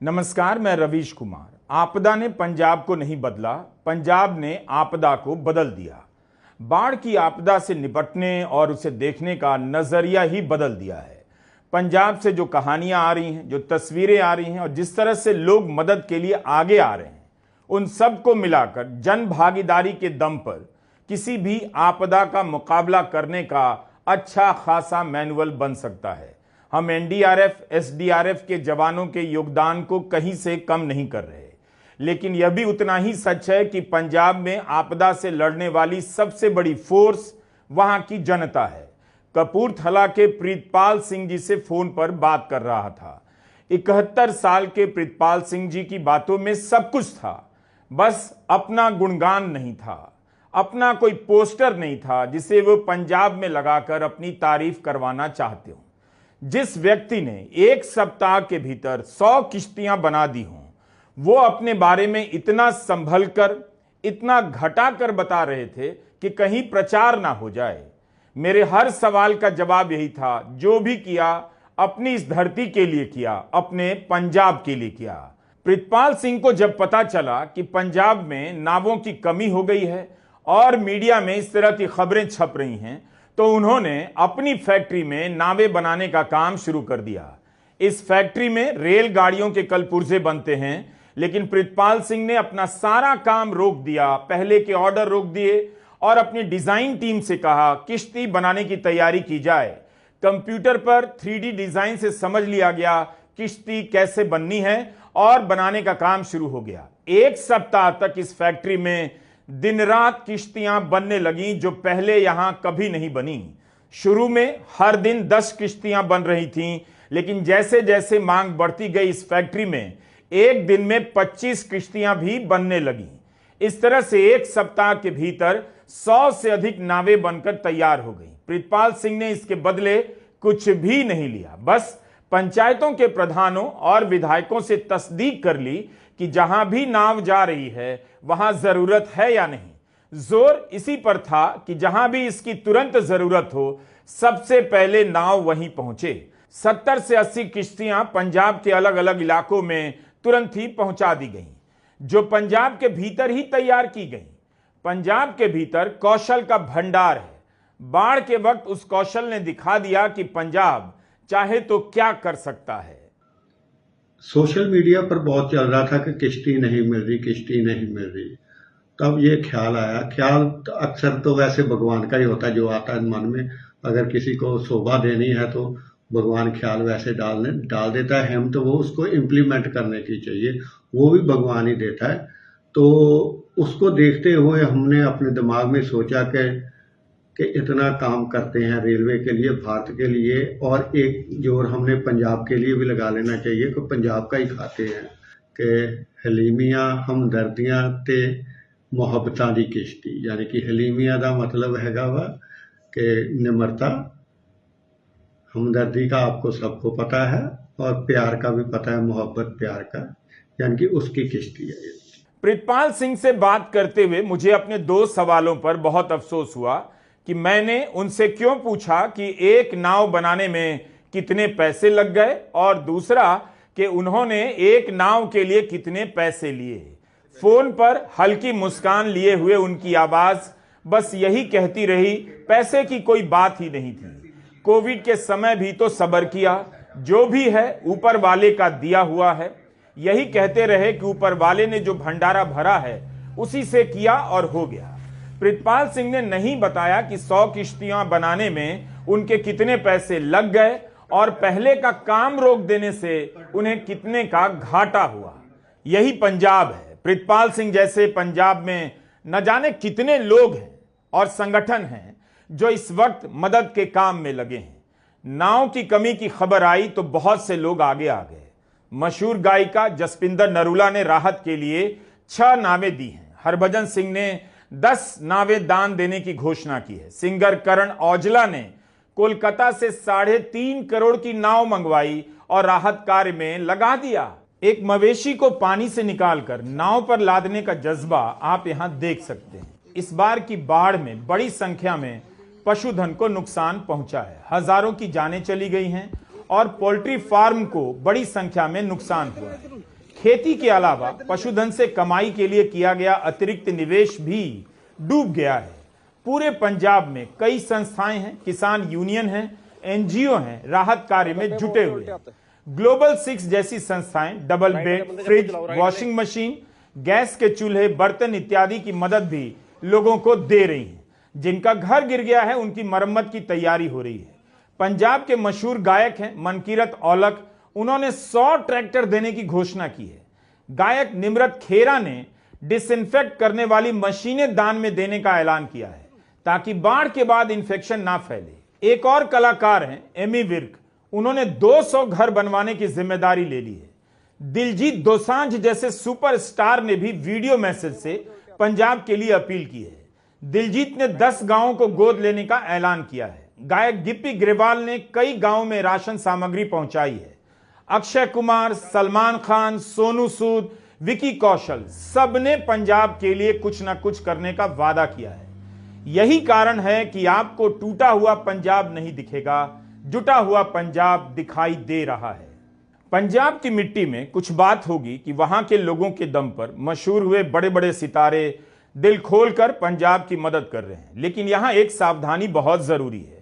नमस्कार, मैं रवीश कुमार। आपदा ने पंजाब को नहीं बदला, पंजाब ने आपदा को बदल दिया। बाढ़ की आपदा से निपटने और उसे देखने का नजरिया ही बदल दिया है। पंजाब से जो कहानियां आ रही हैं, जो तस्वीरें आ रही हैं और जिस तरह से लोग मदद के लिए आगे आ रहे हैं, उन सबको मिलाकर जन भागीदारी के दम पर किसी भी आपदा का मुकाबला करने का अच्छा खासा मैनुअल बन सकता है। हम एनडीआरएफ, एसडीआरएफ के जवानों के योगदान को कहीं से कम नहीं कर रहे, लेकिन यह भी उतना ही सच है कि पंजाब में आपदा से लड़ने वाली सबसे बड़ी फोर्स वहां की जनता है। कपूरथला के प्रीतपाल सिंह जी से फोन पर बात कर रहा था। 71 साल के प्रीतपाल सिंह जी की बातों में सब कुछ था, बस अपना गुणगान नहीं था, अपना कोई पोस्टर नहीं था जिसे वो पंजाब में लगाकर अपनी तारीफ करवाना चाहते हो। जिस व्यक्ति ने एक सप्ताह के भीतर 100 किश्तियां बना दी हों, वो अपने बारे में इतना संभल कर, इतना घटा कर बता रहे थे कि कहीं प्रचार ना हो जाए। मेरे हर सवाल का जवाब यही था, जो भी किया अपनी इस धरती के लिए किया, अपने पंजाब के लिए किया। प्रीतपाल सिंह को जब पता चला कि पंजाब में नावों की कमी हो गई है और मीडिया में इस तरह की खबरें छप रही हैं, तो उन्होंने अपनी फैक्ट्री में नावें बनाने का काम शुरू कर दिया। इस फैक्ट्री में रेलगाड़ियों के कल पुर्जे बनते हैं, लेकिन प्रीतपाल सिंह ने अपना सारा काम रोक दिया, पहले के ऑर्डर रोक दिए और अपनी डिजाइन टीम से कहा किश्ती बनाने की तैयारी की जाए। कंप्यूटर पर 3D डिजाइन से समझ लिया गया किश्ती कैसे बननी है और बनाने का काम शुरू हो गया। एक सप्ताह तक इस फैक्ट्री में दिन रात किश्तियां बनने लगी, जो पहले यहां कभी नहीं बनी। शुरू में हर दिन 10 किश्तियां बन रही थीं, लेकिन जैसे जैसे मांग बढ़ती गई इस फैक्ट्री में एक दिन में 25 किश्तियां भी बनने लगी। इस तरह से एक सप्ताह के भीतर 100 से अधिक नावें बनकर तैयार हो गई। प्रीतपाल सिंह ने इसके बदले कुछ भी नहीं लिया, बस पंचायतों के प्रधानों और विधायकों से तस्दीक कर ली कि जहां भी नाव जा रही है वहां जरूरत है या नहीं। जोर इसी पर था कि जहां भी इसकी तुरंत जरूरत हो, सबसे पहले नाव वहीं पहुंचे। 70 से 80 किश्तियां पंजाब के अलग अलग इलाकों में तुरंत ही पहुंचा दी गईं, जो पंजाब के भीतर ही तैयार की गईं। पंजाब के भीतर कौशल का भंडार है। बाढ़ के वक्त उस कौशल ने दिखा दिया कि पंजाब चाहे तो क्या कर सकता है। सोशल मीडिया पर बहुत चल रहा था कि किश्ती नहीं मिल रही, किश्ती नहीं मिल रही। तब ये ख्याल आया, ख्याल तो अक्सर तो वैसे भगवान का ही होता है, जो आता है मन में। अगर किसी को शोभा देनी है तो भगवान ख्याल वैसे डाल देता है, हम तो वो उसको इम्प्लीमेंट करने की चाहिए, वो भी भगवान ही देता है। तो उसको देखते हुए हमने अपने दिमाग में सोचा कि इतना काम करते हैं रेलवे के लिए, भारत के लिए, और एक जोर हमने पंजाब के लिए भी लगा लेना चाहिए कि पंजाब का ही खाते हैं कि हलीमियाँ हमदर्दियाँ ते मुहब्बतां दी किश्ती। यानी कि हलीमियाँ का मतलब हैगा वा कि निम्रता, हमदर्दी का आपको सबको पता है, और प्यार का भी पता है, मोहब्बत प्यार का, यानी कि उसकी किश्ती है ये। प्रीतपाल सिंह से बात करते हुए मुझे अपने 2 सवालों पर बहुत अफसोस हुआ कि मैंने उनसे क्यों पूछा कि एक नाव बनाने में कितने पैसे लग गए, और दूसरा कि उन्होंने एक नाव के लिए कितने पैसे लिए। फोन पर हल्की मुस्कान लिए हुए उनकी आवाज बस यही कहती रही, पैसे की कोई बात ही नहीं थी। कोविड के समय भी तो सब्र किया, जो भी है ऊपर वाले का दिया हुआ है। यही कहते रहे कि ऊपर वाले ने जो भंडारा भरा है उसी से किया और हो गया। प्रीतपाल सिंह ने नहीं बताया कि 100 किश्तियां बनाने में उनके कितने पैसे लग गए और पहले का काम रोक देने से उन्हें कितने का घाटा हुआ। यही पंजाब है। प्रीतपाल सिंह जैसे पंजाब में न जाने कितने लोग हैं और संगठन हैं जो इस वक्त मदद के काम में लगे हैं। नाव की कमी की खबर आई तो बहुत से लोग आगे आ गए। मशहूर गायिका जसपिंदर नरूला ने राहत के लिए 6 नावें दी हैं। हरभजन सिंह ने 10 नावें दान देने की घोषणा की है। सिंगर करण औजला ने कोलकाता से 3.5 करोड़ की नाव मंगवाई और राहत कार्य में लगा दिया। एक मवेशी को पानी से निकालकर नाव पर लादने का जज्बा आप यहां देख सकते हैं। इस बार की बाढ़ में बड़ी संख्या में पशुधन को नुकसान पहुंचा है। हजारों की जानें चली गई हैं और पोल्ट्री फार्म को बड़ी संख्या में नुकसान हुआ है। खेती के अलावा पशुधन से कमाई के लिए किया गया अतिरिक्त निवेश भी डूब गया है। पूरे पंजाब में कई संस्थाएं हैं, किसान यूनियन हैं, एनजीओ हैं, राहत कार्य में जुटे हुए हैं। ग्लोबल 6 जैसी संस्थाएं double bed, fridge, washing machine, gas के चूल्हे, बर्तन इत्यादि की मदद भी लोगों को दे रही हैं। जिनका घर गिर गया है उनकी मरम्मत की तैयारी हो रही है। पंजाब के मशहूर गायक हैं मनकीरत औलख, उन्होंने 100 ट्रैक्टर देने की घोषणा की है। गायक निमरत खेरा ने डिसइंफेक्ट करने वाली मशीनें दान में देने का ऐलान किया है ताकि बाढ़ के बाद इंफेक्शन ना फैले। एक और कलाकार हैं एमी विर्क, उन्होंने 200 घर बनवाने की जिम्मेदारी ले ली है। दिलजीत दोसांझ जैसे सुपरस्टार ने भी वीडियो मैसेज से पंजाब के लिए अपील की है। दिलजीत ने 10 गांवों को गोद लेने का ऐलान किया है। गायक गिप्पी ग्रेवाल ने कई गांवों में राशन सामग्री पहुंचाई है। अक्षय कुमार, सलमान खान, सोनू सूद, विकी कौशल सबने पंजाब के लिए कुछ ना कुछ करने का वादा किया है। यही कारण है कि आपको टूटा हुआ पंजाब नहीं दिखेगा, जुटा हुआ पंजाब दिखाई दे रहा है। पंजाब की मिट्टी में कुछ बात होगी कि वहां के लोगों के दम पर मशहूर हुए बड़े बड़े सितारे दिल खोलकर पंजाब की मदद कर रहे हैं। लेकिन यहां एक सावधानी बहुत जरूरी है।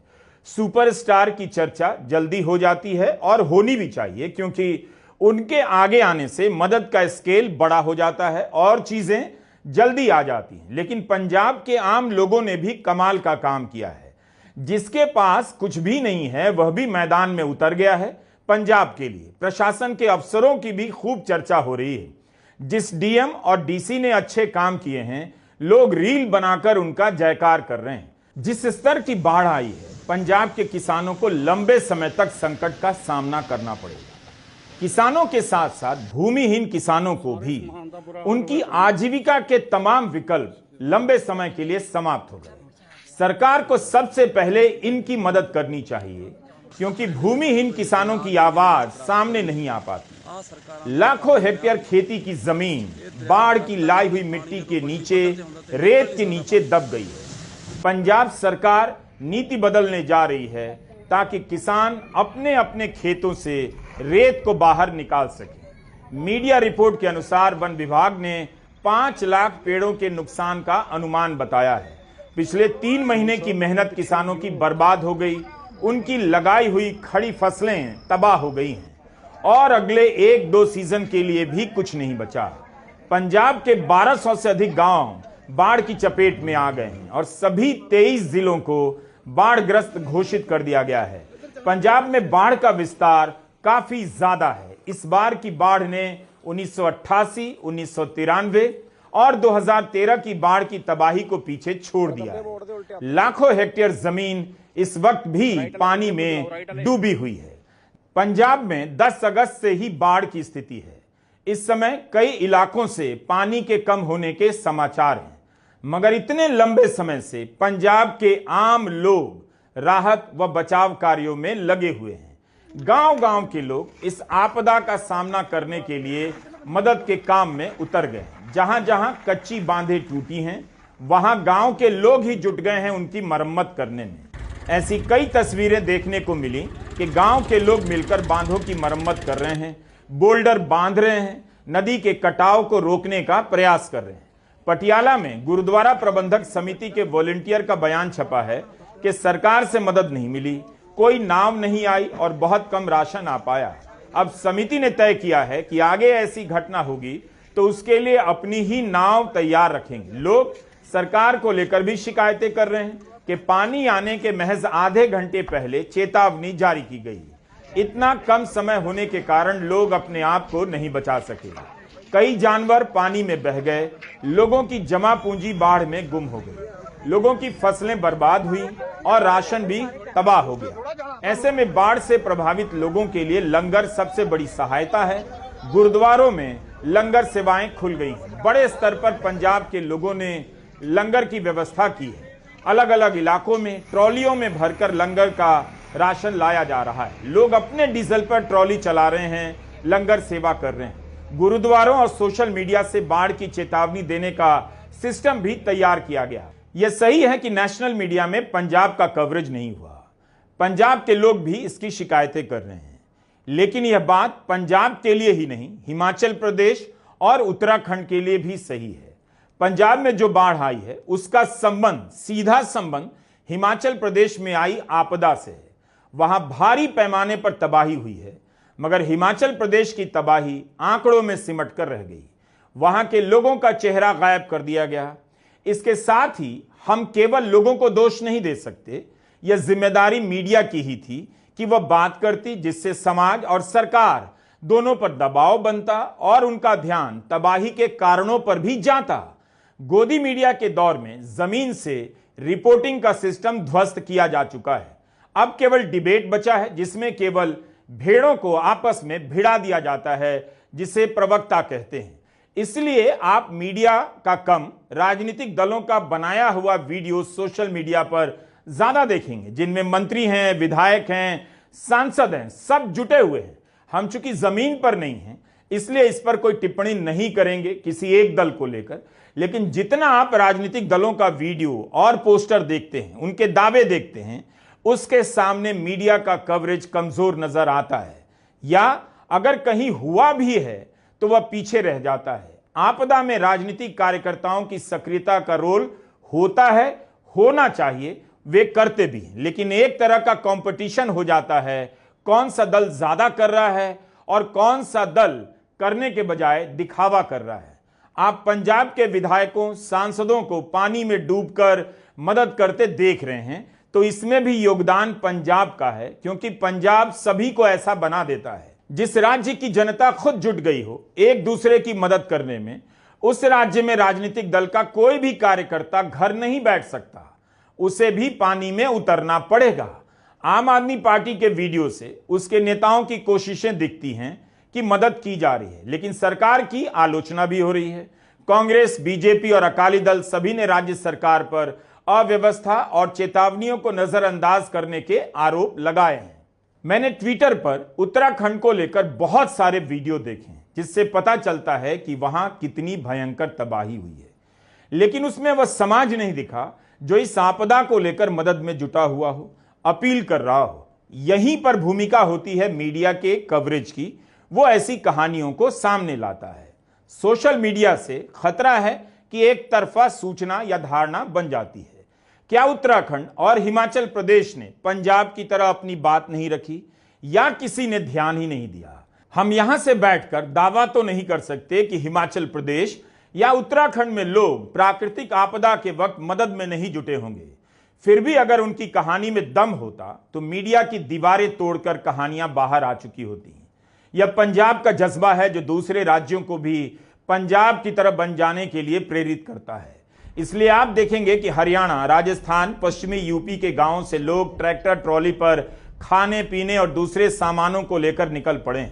सुपरस्टार की चर्चा जल्दी हो जाती है और होनी भी चाहिए, क्योंकि उनके आगे आने से मदद का स्केल बड़ा हो जाता है और चीजें जल्दी आ जाती हैं। लेकिन पंजाब के आम लोगों ने भी कमाल का काम किया है। जिसके पास कुछ भी नहीं है वह भी मैदान में उतर गया है पंजाब के लिए। प्रशासन के अफसरों की भी खूब चर्चा हो रही है। जिस डीएम और डीसी ने अच्छे काम किए हैं, लोग रील बनाकर उनका जयकार कर रहे हैं। जिस स्तर की बाढ़ आई है, पंजाब के किसानों को लंबे समय तक संकट का सामना करना पड़ेगा। किसानों के साथ साथ भूमिहीन किसानों को भी उनकी आजीविका के तमाम विकल्प लंबे समय के लिए समाप्त हो गए। सरकार को सबसे पहले इनकी मदद करनी चाहिए, क्योंकि भूमिहीन किसानों की आवाज सामने नहीं आ पाती। लाखों हेक्टेयर खेती की जमीन बाढ़ की लाई हुई मिट्टी के नीचे, रेत के नीचे दब गई है। पंजाब सरकार नीति बदलने जा रही है ताकि किसान अपने अपने खेतों से रेत को बाहर निकाल सके। मीडिया रिपोर्ट के अनुसार वन विभाग ने 5 लाख पेड़ों के नुकसान का अनुमान बताया है। पिछले 3 महीने की मेहनत किसानों की बर्बाद हो गई, उनकी लगाई हुई खड़ी फसलें तबाह हो गई हैं और अगले 1-2 सीजन के लिए भी कुछ नहीं बचा। पंजाब के 1200 से अधिक गांव बाढ़ की चपेट में आ गए हैं और सभी 23 जिलों को बाढ़ग्रस्त घोषित कर दिया गया है। पंजाब में बाढ़ का विस्तार काफी ज्यादा है। इस बार की बाढ़ ने 1988, 1993 और 2013 की बाढ़ की तबाही को पीछे छोड़ दिया है। लाखों हेक्टेयर जमीन इस वक्त भी पानी में डूबी हुई है। पंजाब में 10 अगस्त से ही बाढ़ की स्थिति है। इस समय कई इलाकों से पानी के कम होने के समाचार हैं, मगर इतने लंबे समय से पंजाब के आम लोग राहत व बचाव कार्यों में लगे हुए हैं। गांव-गांव के लोग इस आपदा का सामना करने के लिए मदद के काम में उतर गए। जहां जहां कच्ची बांधें टूटी हैं, वहां गांव के लोग ही जुट गए हैं उनकी मरम्मत करने में। ऐसी कई तस्वीरें देखने को मिली कि गांव के लोग मिलकर बांधों की मरम्मत कर रहे हैं, बोल्डर बांध रहे हैं, नदी के कटाव को रोकने का प्रयास कर रहे हैं। पटियाला में गुरुद्वारा प्रबंधक समिति के वॉलंटियर का बयान छपा है कि सरकार से मदद नहीं मिली, कोई नाव नहीं आई और बहुत कम राशन आ पाया। अब समिति ने तय किया है कि आगे ऐसी घटना होगी तो उसके लिए अपनी ही नाव तैयार रखेंगे। लोग सरकार को लेकर भी शिकायतें कर रहे हैं कि पानी आने के महज आधे घंटे पहले चेतावनी जारी की गई। इतना कम समय होने के कारण लोग अपने आप को नहीं बचा सके। कई जानवर पानी में बह गए, लोगों की जमा पूंजी बाढ़ में गुम हो गई, लोगों की फसलें बर्बाद हुई और राशन भी तबाह हो गया। ऐसे में बाढ़ से प्रभावित लोगों के लिए लंगर सबसे बड़ी सहायता है। गुरुद्वारों में लंगर सेवाएं खुल गई हैं। बड़े स्तर पर पंजाब के लोगों ने लंगर की व्यवस्था की है। अलग अलग इलाकों में ट्रॉलियों में भरकर लंगर का राशन लाया जा रहा है। लोग अपने डीजल पर ट्रॉली चला रहे हैं, लंगर सेवा कर रहे हैं। गुरुद्वारों और सोशल मीडिया से बाढ़ की चेतावनी देने का सिस्टम भी तैयार किया गया। यह सही है कि नेशनल मीडिया में पंजाब का कवरेज नहीं हुआ। पंजाब के लोग भी इसकी शिकायतें कर रहे हैं। लेकिन यह बात पंजाब के लिए ही नहीं, हिमाचल प्रदेश और उत्तराखंड के लिए भी सही है। पंजाब में जो बाढ़ आई है उसका संबंध, सीधा संबंध हिमाचल प्रदेश में आई आपदा से है। वहां भारी पैमाने पर तबाही हुई है, मगर हिमाचल प्रदेश की तबाही आंकड़ों में सिमट कर रह गई। वहां के लोगों का चेहरा गायब कर दिया गया। इसके साथ ही हम केवल लोगों को दोष नहीं दे सकते, यह जिम्मेदारी मीडिया की ही थी कि वह बात करती जिससे समाज और सरकार दोनों पर दबाव बनता और उनका ध्यान तबाही के कारणों पर भी जाता। गोदी मीडिया के दौर में जमीन से रिपोर्टिंग का सिस्टम ध्वस्त किया जा चुका है। अब केवल डिबेट बचा है, जिसमें केवल भेड़ों को आपस में भिड़ा दिया जाता है, जिसे प्रवक्ता कहते हैं। इसलिए आप मीडिया का कम, राजनीतिक दलों का बनाया हुआ वीडियो सोशल मीडिया पर ज्यादा देखेंगे, जिनमें मंत्री हैं, विधायक हैं, सांसद हैं, सब जुटे हुए हैं। हम चूंकि जमीन पर नहीं हैं, इसलिए इस पर कोई टिप्पणी नहीं करेंगे किसी एक दल को लेकर। लेकिन जितना आप राजनीतिक दलों का वीडियो और पोस्टर देखते हैं, उनके दावे देखते हैं, उसके सामने मीडिया का कवरेज कमजोर नजर आता है, या अगर कहीं हुआ भी है तो वह पीछे रह जाता है। आपदा में राजनीतिक कार्यकर्ताओं की सक्रियता का रोल होता है, होना चाहिए, वे करते भी हैं, लेकिन एक तरह का कंपटीशन हो जाता है, कौन सा दल ज्यादा कर रहा है और कौन सा दल करने के बजाय दिखावा कर रहा है। आप पंजाब के विधायकों, सांसदों को पानी में डूबकर मदद करते देख रहे हैं, तो इसमें भी योगदान पंजाब का है, क्योंकि पंजाब सभी को ऐसा बना देता है। जिस राज्य की जनता खुद जुट गई हो एक दूसरे की मदद करने में, उस राज्य में राजनीतिक दल का कोई भी कार्यकर्ता घर नहीं बैठ सकता, उसे भी पानी में उतरना पड़ेगा। आम आदमी पार्टी के वीडियो से उसके नेताओं की कोशिशें दिखती हैं कि मदद की जा रही है, लेकिन सरकार की आलोचना भी हो रही है। कांग्रेस, बीजेपी और अकाली दल सभी ने राज्य सरकार पर अव्यवस्था और चेतावनियों को नजरअंदाज करने के आरोप लगाए हैं। मैंने ट्विटर पर उत्तराखंड को लेकर बहुत सारे वीडियो देखे, जिससे पता चलता है कि वहां कितनी भयंकर तबाही हुई है, लेकिन उसमें वह समाज नहीं दिखा जो इस आपदा को लेकर मदद में जुटा हुआ हो, अपील कर रहा हो। यहीं पर भूमिका होती है मीडिया के कवरेज की, वो ऐसी कहानियों को सामने लाता है। सोशल मीडिया से खतरा है कि एक तरफा सूचना या धारणा बन जाती है। क्या उत्तराखंड और हिमाचल प्रदेश ने पंजाब की तरह अपनी बात नहीं रखी, या किसी ने ध्यान ही नहीं दिया? हम यहां से बैठकर दावा तो नहीं कर सकते कि हिमाचल प्रदेश या उत्तराखंड में लोग प्राकृतिक आपदा के वक्त मदद में नहीं जुटे होंगे। फिर भी अगर उनकी कहानी में दम होता तो मीडिया की दीवारें तोड़कर कहानियां बाहर आ चुकी होती। यह पंजाब का जज्बा है जो दूसरे राज्यों को भी पंजाब की तरह बन जाने के लिए प्रेरित करता है। इसलिए आप देखेंगे कि हरियाणा, राजस्थान, पश्चिमी यूपी के गांवों से लोग ट्रैक्टर ट्रॉली पर खाने पीने और दूसरे सामानों को लेकर निकल पड़े।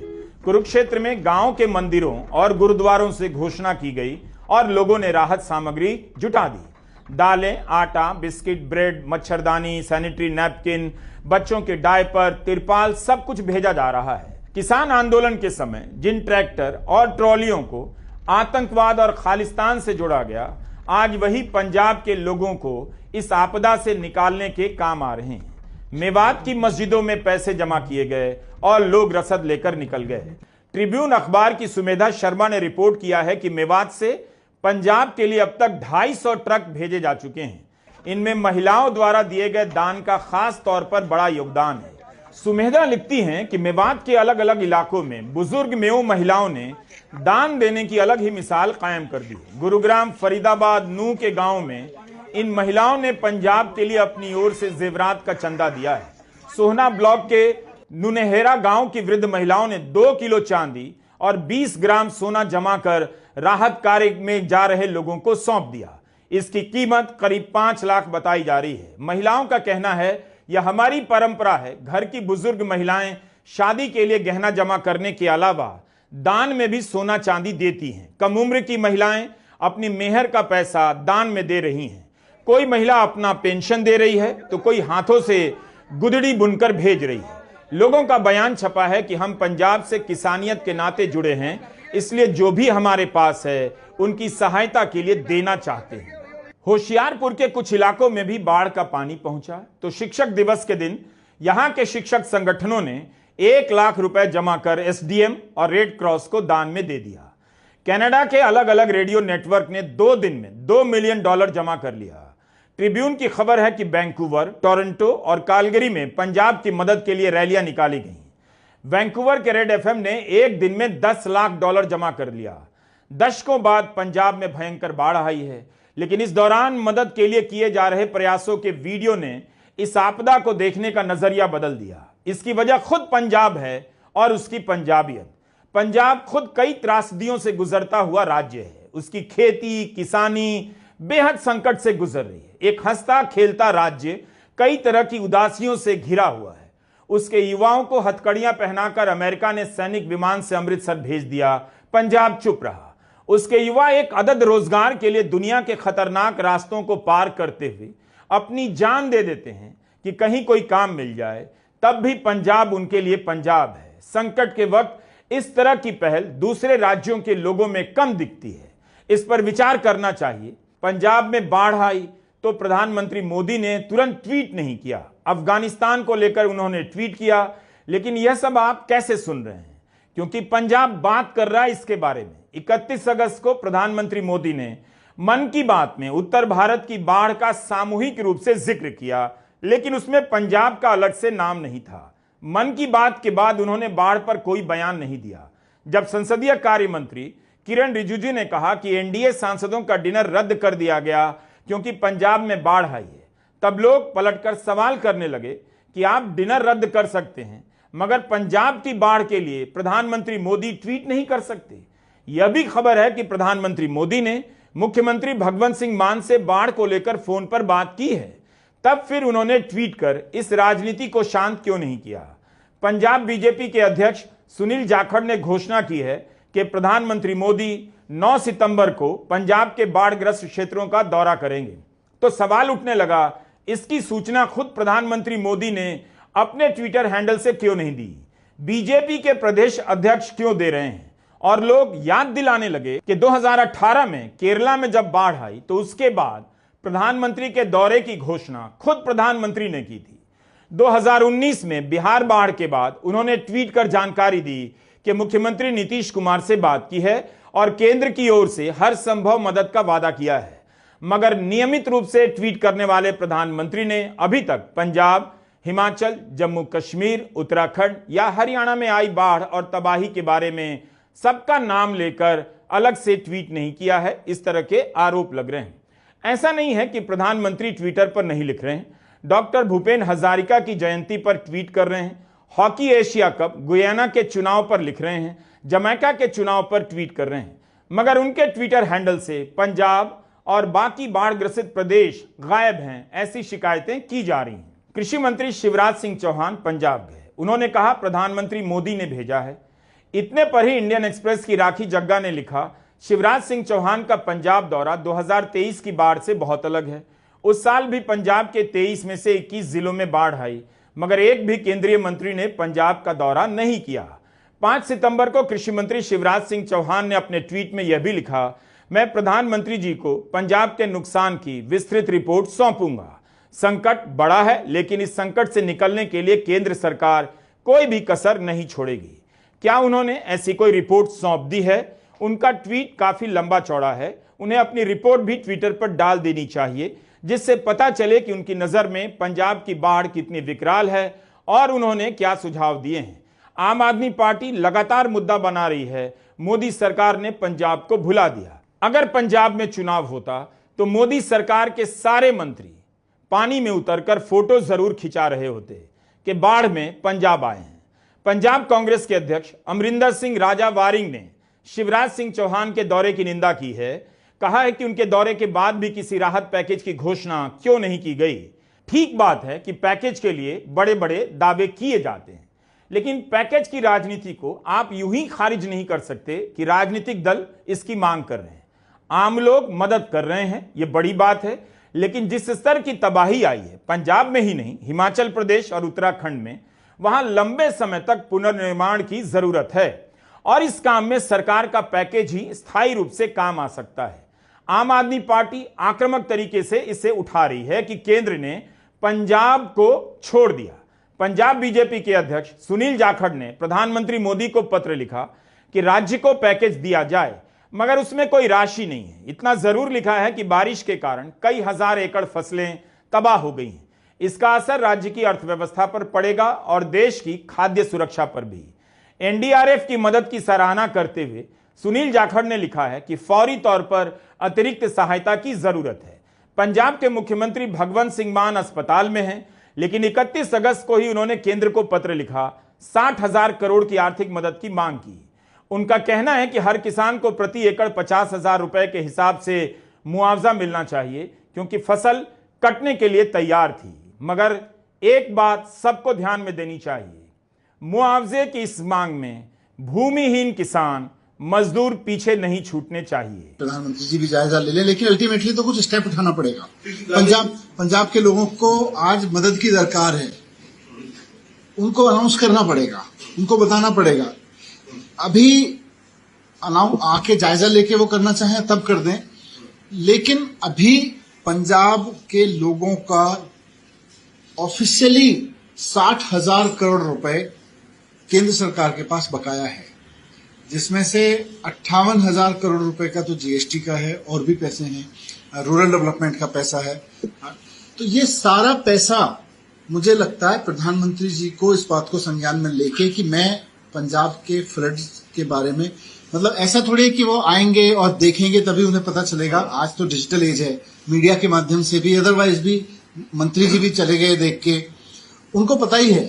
कुरुक्षेत्र में गांव के मंदिरों और गुरुद्वारों से घोषणा की गई और लोगों ने राहत सामग्री जुटा दी। दालें, आटा, बिस्किट, ब्रेड, मच्छरदानी, सैनिटरी नैपकिन, बच्चों के डायपर, तिरपाल, सब कुछ भेजा जा रहा है। किसान आंदोलन के समय जिन ट्रैक्टर और ट्रॉलियों को आतंकवाद और खालिस्तान से जोड़ा गया, आज वही पंजाब के लोगों को इस आपदा से निकालने के काम आ रहे हैं। मेवात की मस्जिदों में पैसे जमा किए गए और लोग रसद लेकर निकल गए। ट्रिब्यून अखबार की सुमेधा शर्मा ने रिपोर्ट किया है कि मेवात से पंजाब के लिए अब तक 250 ट्रक भेजे जा चुके हैं। इनमें महिलाओं द्वारा दिए गए दान का खास तौर पर बड़ा योगदान है। सुमेधा लिखती हैं कि मेवात के अलग अलग इलाकों में बुजुर्ग मेऊ महिलाओं ने दान देने की अलग ही मिसाल कायम कर दी। गुरुग्राम, फरीदाबाद, नूह के गांव में इन महिलाओं ने पंजाब के लिए अपनी ओर से जेवरात का चंदा दिया है। सोहना ब्लॉक के नुनहेरा गांव की वृद्ध महिलाओं ने 2 किलो चांदी और 20 ग्राम सोना जमा कर राहत कार्य में जा रहे लोगों को सौंप दिया। इसकी कीमत करीब 5 लाख बताई जा रही है। महिलाओं का कहना है, यह हमारी परंपरा है। घर की बुजुर्ग महिलाएं शादी के लिए गहना जमा करने के अलावा दान में भी सोना चांदी देती हैं। कम उम्र की महिलाएं अपनी मेहर का पैसा दान में दे रही हैं। कोई महिला अपना पेंशन दे रही है तो कोई हाथों से गुदड़ी बुनकर भेज रही है। लोगों का बयान छपा है कि हम पंजाब से किसानियत के नाते जुड़े हैं, इसलिए जो भी हमारे पास है उनकी सहायता के लिए देना चाहते हैं। होशियारपुर के कुछ इलाकों में भी बाढ़ का पानी पहुंचा, तो शिक्षक दिवस के दिन यहां के शिक्षक संगठनों ने 1 लाख रुपए जमा कर एसडीएम और रेड क्रॉस को दान में दे दिया। कनाडा के अलग अलग रेडियो नेटवर्क ने 2 दिन में $2 मिलियन जमा कर लिया। ट्रिब्यून की खबर है कि वैंकूवर, टोरंटो और कालगरी में पंजाब की मदद के लिए रैलियां निकाली गई। वैंकूवर के रेड एफएम ने एक दिन में $10 लाख जमा कर लिया। दशकों बाद पंजाब में भयंकर बाढ़ आई है, लेकिन इस दौरान मदद के लिए किए जा रहे प्रयासों के वीडियो ने इस आपदा को देखने का नजरिया बदल दिया। इसकी वजह खुद पंजाब है और उसकी पंजाबियत। पंजाब खुद कई त्रासदियों से गुजरता हुआ राज्य है। उसकी खेती, किसानी बेहद संकट से गुजर रही है। एक हंसता खेलता राज्य कई तरह की उदासियों से घिरा हुआ है। उसके युवाओं को हथकड़ियां पहनाकर अमेरिका ने सैनिक विमान से अमृतसर भेज दिया, पंजाब चुप रहा। उसके युवा एक अदद रोजगार के लिए दुनिया के खतरनाक रास्तों को पार करते हुए अपनी जान दे देते हैं कि कहीं कोई काम मिल जाए, तब भी पंजाब उनके लिए पंजाब है। संकट के वक्त इस तरह की पहल दूसरे राज्यों के लोगों में कम दिखती है। इस पर विचार करना चाहिए। पंजाब में बाढ़ आई तो प्रधानमंत्री मोदी ने तुरंत ट्वीट नहीं किया। अफगानिस्तान को लेकर उन्होंने ट्वीट किया, लेकिन यह सब आप कैसे सुन रहे हैं? क्योंकि पंजाब बात कर रहा है इसके बारे में। 31 अगस्त को प्रधानमंत्री मोदी ने मन की बात में उत्तर भारत की बाढ़ का सामूहिक रूप से जिक्र किया, लेकिन उसमें पंजाब का अलग से नाम नहीं था। मन की बात के बाद उन्होंने बाढ़ पर कोई बयान नहीं दिया। जब संसदीय कार्य मंत्री किरण रिजिजू ने कहा कि एनडीए सांसदों का डिनर रद्द कर दिया गया क्योंकि पंजाब में बाढ़ आई है, तब लोग पलटकर सवाल करने लगे कि आप डिनर रद्द कर सकते हैं, मगर पंजाब की बाढ़ के लिए प्रधानमंत्री मोदी ट्वीट नहीं कर सकते। यह भी खबर है कि प्रधानमंत्री मोदी ने मुख्यमंत्री भगवंत सिंह मान से बाढ़ को लेकर फोन पर बात की है, तब फिर उन्होंने ट्वीट कर इस राजनीति को शांत क्यों नहीं किया? पंजाब बीजेपी के अध्यक्ष सुनील जाखड़ ने घोषणा की है कि प्रधानमंत्री मोदी 9 सितंबर को पंजाब के बाढ़ग्रस्त क्षेत्रों का दौरा करेंगे। तो सवाल उठने लगा, इसकी सूचना खुद प्रधानमंत्री मोदी ने अपने ट्विटर हैंडल से क्यों नहीं दी? बीजेपी के प्रदेश अध्यक्ष क्यों दे रहे हैं? और लोग याद दिलाने लगे कि 2018 में केरला में जब बाढ़ आई तो उसके बाद प्रधानमंत्री के दौरे की घोषणा खुद प्रधानमंत्री ने की थी। 2019 में बिहार बाढ़ के बाद उन्होंने ट्वीट कर जानकारी दी कि मुख्यमंत्री नीतीश कुमार से बात की है और केंद्र की ओर से हर संभव मदद का वादा किया है। मगर नियमित रूप से ट्वीट करने वाले प्रधानमंत्री ने अभी तक पंजाब, हिमाचल, जम्मू कश्मीर, उत्तराखंड या हरियाणा में आई बाढ़ और तबाही के बारे में सबका नाम लेकर अलग से ट्वीट नहीं किया है। इस तरह के आरोप लग रहे हैं। ऐसा नहीं है कि प्रधानमंत्री ट्विटर पर नहीं लिख रहे हैं। डॉक्टर भूपेन हजारिका की जयंती पर ट्वीट कर रहे हैं, हॉकी एशिया कप, गुयाना के चुनाव पर लिख रहे हैं, जमैका के चुनाव पर ट्वीट कर रहे हैं, मगर उनके ट्विटर हैंडल से पंजाब और बाकी बाढ़ग्रसित प्रदेश गायब हैं, ऐसी शिकायतें की जा रही हैं। कृषि मंत्री शिवराज सिंह चौहान पंजाब गए। उन्होंने कहा प्रधानमंत्री मोदी ने भेजा है। इतने पर ही इंडियन एक्सप्रेस की राखी जग्गा ने लिखा, शिवराज सिंह चौहान का पंजाब दौरा 2023 की बाढ़ से बहुत अलग है। उस साल भी पंजाब के 23 में से 21 जिलों में बाढ़ आई, मगर एक भी केंद्रीय मंत्री ने पंजाब का दौरा नहीं किया। 5 सितंबर को कृषि मंत्री शिवराज सिंह चौहान ने अपने ट्वीट में यह भी लिखा, मैं प्रधानमंत्री जी को पंजाब के नुकसान की विस्तृत रिपोर्ट सौंपूंगा। संकट बड़ा है, लेकिन इस संकट से निकलने के लिए केंद्र सरकार कोई भी कसर नहीं छोड़ेगी। क्या उन्होंने ऐसी कोई रिपोर्ट सौंप दी है? उनका ट्वीट काफी लंबा चौड़ा है। उन्हें अपनी रिपोर्ट भी ट्विटर पर डाल देनी चाहिए, जिससे पता चले कि उनकी नजर में पंजाब की बाढ़ कितनी विकराल है और उन्होंने क्या सुझाव दिए हैं। आम आदमी पार्टी लगातार मुद्दा बना रही है, मोदी सरकार ने पंजाब को भुला दिया। अगर पंजाब में चुनाव होता तो मोदी सरकार के सारे मंत्री पानी में उतरकर फोटो जरूर खिंचा रहे होते कि बाढ़ में पंजाब आए हैं। पंजाब कांग्रेस के अध्यक्ष अमरिंदर सिंह राजा वारिंग ने शिवराज सिंह चौहान के दौरे की निंदा की है। कहा है कि उनके दौरे के बाद भी किसी राहत पैकेज की घोषणा क्यों नहीं की गई। ठीक बात है कि पैकेज के लिए बड़े बड़े दावे किए जाते हैं, लेकिन पैकेज की राजनीति को आप यूं ही खारिज नहीं कर सकते कि राजनीतिक दल इसकी मांग कर रहे हैं। आम लोग मदद कर रहे हैं, यह बड़ी बात है, लेकिन जिस स्तर की तबाही आई है पंजाब में ही नहीं, हिमाचल प्रदेश और उत्तराखंड में, वहां लंबे समय तक पुनर्निर्माण की जरूरत है और इस काम में सरकार का पैकेज ही स्थायी रूप से काम आ सकता है। आम आदमी पार्टी आक्रामक तरीके से इसे उठा रही है कि केंद्र ने पंजाब को छोड़ दिया। पंजाब बीजेपी के अध्यक्ष सुनील जाखड़ ने प्रधानमंत्री मोदी को पत्र लिखा कि राज्य को पैकेज दिया जाए, मगर उसमें कोई राशि नहीं है। इतना जरूर लिखा है कि बारिश के कारण कई हजार एकड़ फसलें तबाह हो गई हैं। इसका असर राज्य की अर्थव्यवस्था पर पड़ेगा और देश की खाद्य सुरक्षा पर भी। एनडीआरएफ की मदद की सराहना करते हुए सुनील जाखड़ ने लिखा है कि फौरी तौर पर अतिरिक्त सहायता की जरूरत है। पंजाब के मुख्यमंत्री भगवंत सिंह मान अस्पताल में हैं, लेकिन 31 अगस्त को ही उन्होंने केंद्र को पत्र लिखा, 60,000 करोड़ की आर्थिक मदद की मांग की। उनका कहना है कि हर किसान को प्रति एकड़ 50,000 रुपए के हिसाब से मुआवजा मिलना चाहिए, क्योंकि फसल कटने के लिए तैयार थी। मगर एक बात सबको ध्यान में देनी चाहिए, मुआवजे की इस मांग में भूमिहीन किसान मजदूर पीछे नहीं छूटने चाहिए। प्रधानमंत्री जी भी जायजा ले लें, लेकिन अल्टीमेटली तो कुछ स्टेप उठाना पड़ेगा। पंजाब के लोगों को आज मदद की दरकार है, उनको अनाउंस करना पड़ेगा, उनको बताना पड़ेगा। अभी आके जायजा लेके वो करना चाहें तब कर दें, लेकिन अभी पंजाब के लोगों का ऑफिशियली 60,000 करोड़ रुपए केंद्र सरकार के पास बकाया है, जिसमें से 58,000 करोड़ रुपए का तो जीएसटी का है और भी पैसे हैं, रूरल डेवलपमेंट का पैसा है। तो ये सारा पैसा मुझे लगता है प्रधानमंत्री जी को इस बात को संज्ञान में लेके कि मैं पंजाब के फ्लड्स के बारे में, मतलब ऐसा थोड़ी कि वो आएंगे और देखेंगे तभी उन्हें पता चलेगा। आज तो डिजिटल एज है, मीडिया के माध्यम से भी, अदरवाइज भी मंत्री जी भी चले गए देख के, उनको पता ही है।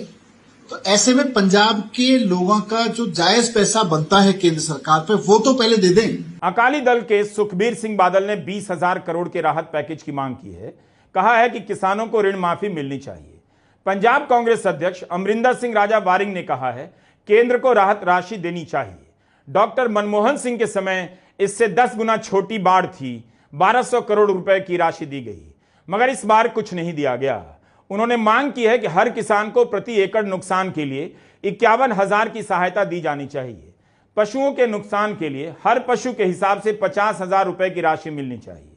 तो ऐसे में पंजाब के लोगों का जो जायज पैसा बनता है केंद्र सरकार पे, वो तो पहले दे दें। अकाली दल के सुखबीर सिंह बादल ने 20,000 करोड़ के राहत पैकेज की मांग की है। कहा है कि किसानों को ऋण माफी मिलनी चाहिए। पंजाब कांग्रेस अध्यक्ष अमरिंदर सिंह राजा वारिंग ने कहा है केंद्र को राहत राशि देनी चाहिए। डॉक्टर मनमोहन सिंह के समय इससे 10 गुना छोटी बाढ़ थी, 1200 करोड़ रुपए की राशि दी गई, मगर इस बार कुछ नहीं दिया गया। उन्होंने मांग की है कि हर किसान को प्रति एकड़ नुकसान के लिए 51,000 की सहायता दी जानी चाहिए। पशुओं के नुकसान के लिए हर पशु के हिसाब से 50,000 रुपए की राशि मिलनी चाहिए,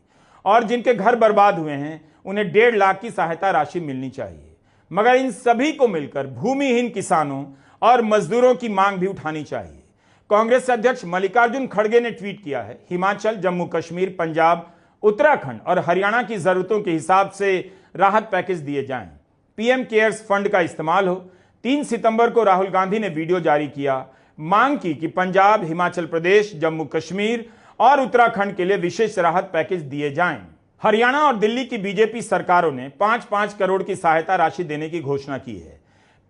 और जिनके घर बर्बाद हुए हैं उन्हें 1.5 लाख की सहायता राशि मिलनी चाहिए। मगर इन सभी को मिलकर भूमिहीन किसानों और मजदूरों की मांग भी उठानी चाहिए। कांग्रेस अध्यक्ष मल्लिकार्जुन खड़गे ने ट्वीट किया है, हिमाचल, जम्मू कश्मीर, पंजाब, उत्तराखंड और हरियाणा की जरूरतों के हिसाब से राहत पैकेज दिए जाएं, पीएम केयर्स फंड का इस्तेमाल हो। 3 सितंबर को राहुल गांधी ने वीडियो जारी किया, मांग की कि पंजाब, हिमाचल प्रदेश, जम्मू कश्मीर और उत्तराखंड के लिए विशेष राहत पैकेज दिए जाएं। हरियाणा और दिल्ली की बीजेपी सरकारों ने 5-5 करोड़ की सहायता राशि देने की घोषणा की है।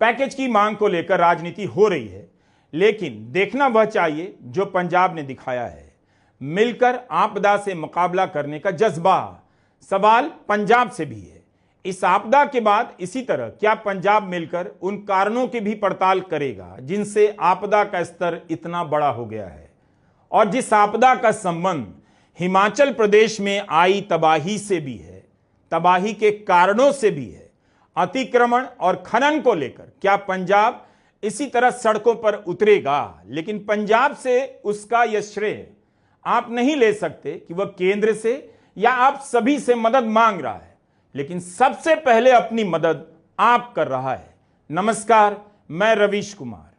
पैकेज की मांग को लेकर राजनीति हो रही है, लेकिन देखना वह चाहिए जो पंजाब ने दिखाया है, मिलकर आपदा से मुकाबला करने का जज्बा। सवाल पंजाब से भी है, इस आपदा के बाद इसी तरह क्या पंजाब मिलकर उन कारणों की भी पड़ताल करेगा जिनसे आपदा का स्तर इतना बड़ा हो गया है, और जिस आपदा का संबंध हिमाचल प्रदेश में आई तबाही से भी है, तबाही के कारणों से भी है। अतिक्रमण और खनन को लेकर क्या पंजाब इसी तरह सड़कों पर उतरेगा? लेकिन पंजाब से उसका यह श्रेय आप नहीं ले सकते कि वह केंद्र से या आप सभी से मदद मांग रहा है, लेकिन सबसे पहले अपनी मदद आप कर रहा है। नमस्कार, मैं रवीश कुमार।